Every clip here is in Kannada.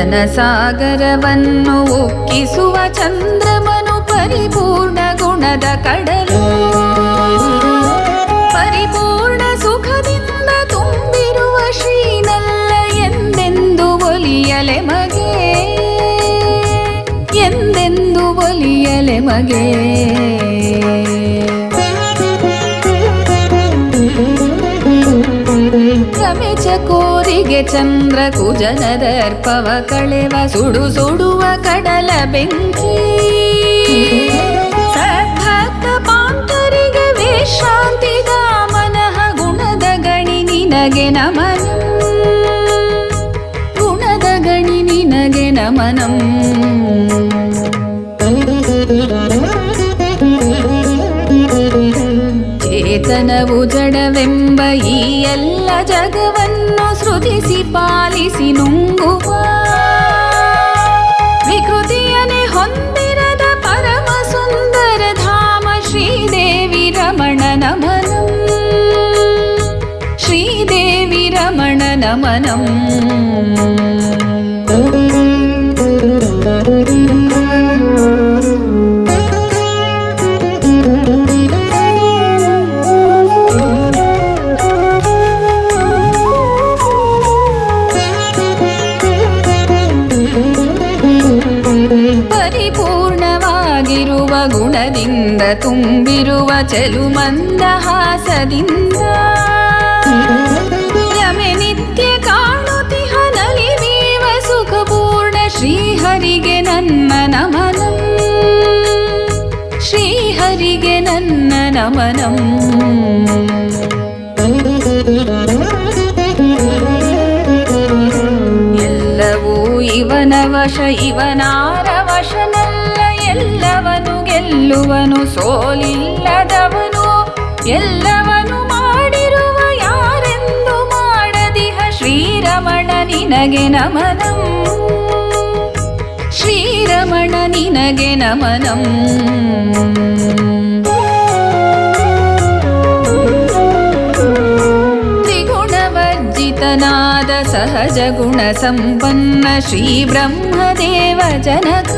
ಜನಸಾಗರವನ್ನು ಉಕ್ಕಿಸುವ ಚಂದ್ರಮನು ಪರಿಪೂರ್ಣ ಗುಣದ ಕಡಲು. ಪರಿಪೂರ್ಣ ಸುಖದಿಂದ ತುಂಬಿರುವ ಶ್ರೀನಲ್ಲ ಎಂದೆಂದು ಒಲಿಯಲೆ ಮಗೆ, ಎಂದೆಂದು ಒಲಿಯಲೆ ಮಗೆ. ರಮೆಚ ಕೋರಿಗೆ ಚಂದ್ರ ಕುಜನ ದರ್ಪವ ಕಳೆವ ಸುಡು ಸುಡುವ ಕಡಲ ಬೆಂಕಿ. ಸದ್ಭಕ್ತ ಪಾಂತರಿಗೆ ವಿಶ್ರಾಂತಿದ ಮನಃ ಗುಣದ ಗಣಿ ನಿನಗೆ ನಮನಂ, ಗುಣದ ಗಣಿ ನಿನಗೆ ನಮನಂ. ಚೇತನವು ಜಡವೆಂಬ ಈ ಎಲ್ಲ ಜಗವನ್ನು ಸೃಜಿಸಿ ಪಾಲಿಸಿ ನುಂಗುವ ವಿಕೃತಿಯನೆ ಹೊಂದಿರದ ಪರಮ ಸುಂದರ ಧಾಮ ಶ್ರೀದೇವಿ ರಮಣ ನಮನಂ, ಶ್ರೀದೇವಿ ರಮಣ ನಮನಂ. ಪರಿಪೂರ್ಣವಾಗಿರುವ ಗುಣದಿಂದ ತುಂಬಿರುವ ಚೆಲು ಮಂದಹಾಸದಿಂದ ರಮೆ ನಿತ್ಯ ಕಾಣುತಿಹ ನಲಿವೀವ ಸುಖಪೂರ್ಣ ಶ್ರೀಹರಿಗೆ ನನ್ನ ನಮನಂ, ಶ್ರೀಹರಿಗೆ ನನ್ನ ನಮನಂ. ಎಲ್ಲವೂ ಇವನ ವಶ ಇವನಾರ ವಶನಲ್ಲ, ಎಲ್ಲವನು ಗೆಲ್ಲುವನು ಸೋಲಿಲ್ಲದವನು, ಎಲ್ಲವನು ಮಾಡಿರುವ ಯಾರೆಂದು ಮಾಡದಿಹ ಶ್ರೀರಮಣ ನಿನಗೆ ನಮನಂ, ಶ್ರೀರಮಣ ನಿನಗೆ ನಮನಂ. ತ್ರಿಗುಣವರ್ಜಿತನಾದ ಸಹಜ ಗುಣ ಸಂಪನ್ನ ಶ್ರೀ ಬ್ರಹ್ಮದೇವ ಜನಕ.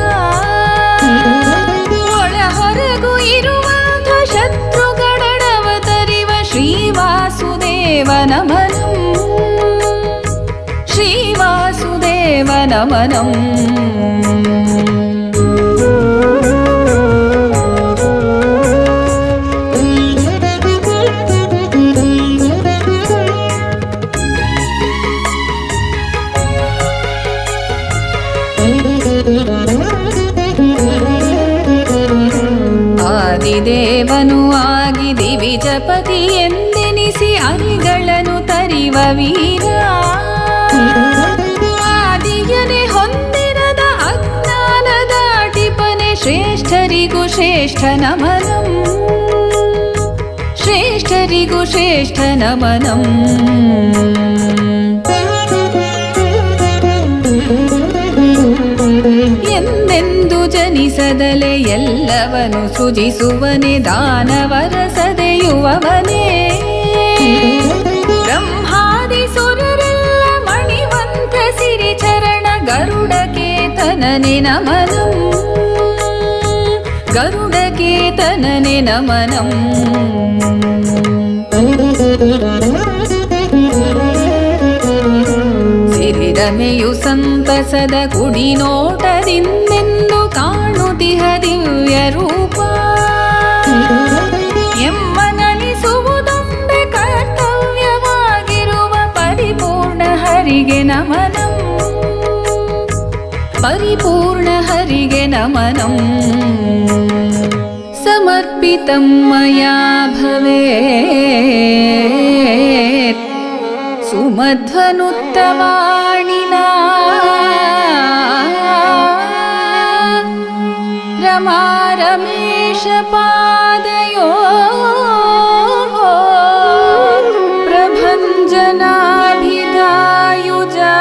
ಒಳ ಹೊರಗು ಇರುವಂಥ ಶತ್ರುಗಡವತರಿವ ಶ್ರೀ ವಾಸುದೇವ ನಮನಂ, ಶ್ರೀ ವಾಸುದೇವ ನಮನಂ. ಆದಿದೇವನು ಆಗಿ ದಿವಿಜಪತಿ ಎಂದೆನಿಸಿ ಅರಿಗಳನ್ನು ತರಿವ ವೀರ. ಆದಿಯನೆ ಹೊಂದಿರದ ಅಜ್ಞಾನದ ಟಿಪನೆ ಶ್ರೇಷ್ಠರಿಗೂ ಶ್ರೇಷ್ಠ ನಮನಂ, ಶ್ರೇಷ್ಠರಿಗೂ ಶ್ರೇಷ್ಠ ನಮನಂ. ಎಂದೆಂದು ಜನಿಸದಲೆ ಎಲ್ಲವನು ಸೃಜಿಸುವನೆ, ದಾನವರ ಸದೆಯುವವನೇ. ಬ್ರಹ್ಮಾದಿ ಸುರರೆಲ್ಲ ಮಣಿವಂತ ಸಿರಿಚರಣ ಗರುಡಕೇತನನೆ ನಮನಂ, ಗರುಡಕೇತನನೆ ನಮನಂ. ಸಿರಿರಮೆಯು ಸಂತಸದ ಕುಡಿನೋಟದಿಂದೆಂದು ಕಾಣುತಿಹ ದಿವ್ಯ ರೂಪ. ಎಮ್ಮನಲಿಸುವುದೊಂದೇ ಕರ್ತವ್ಯವಾಗಿರುವ ಪರಿಪೂರ್ಣ ಹರಿಗೆ ನಮನಂ, ಪರಿಪೂರ್ಣ ಹರಿಗೆ ನಮನಂ. ಸಮರ್ಪಿತಂ ಮಯಾ ಭವೇತ್ ಸುಮಧ್ವನುತ್ತವಾಣಿನಾ रमा रमेश पादयो प्रभञ्जनाभिधायुजा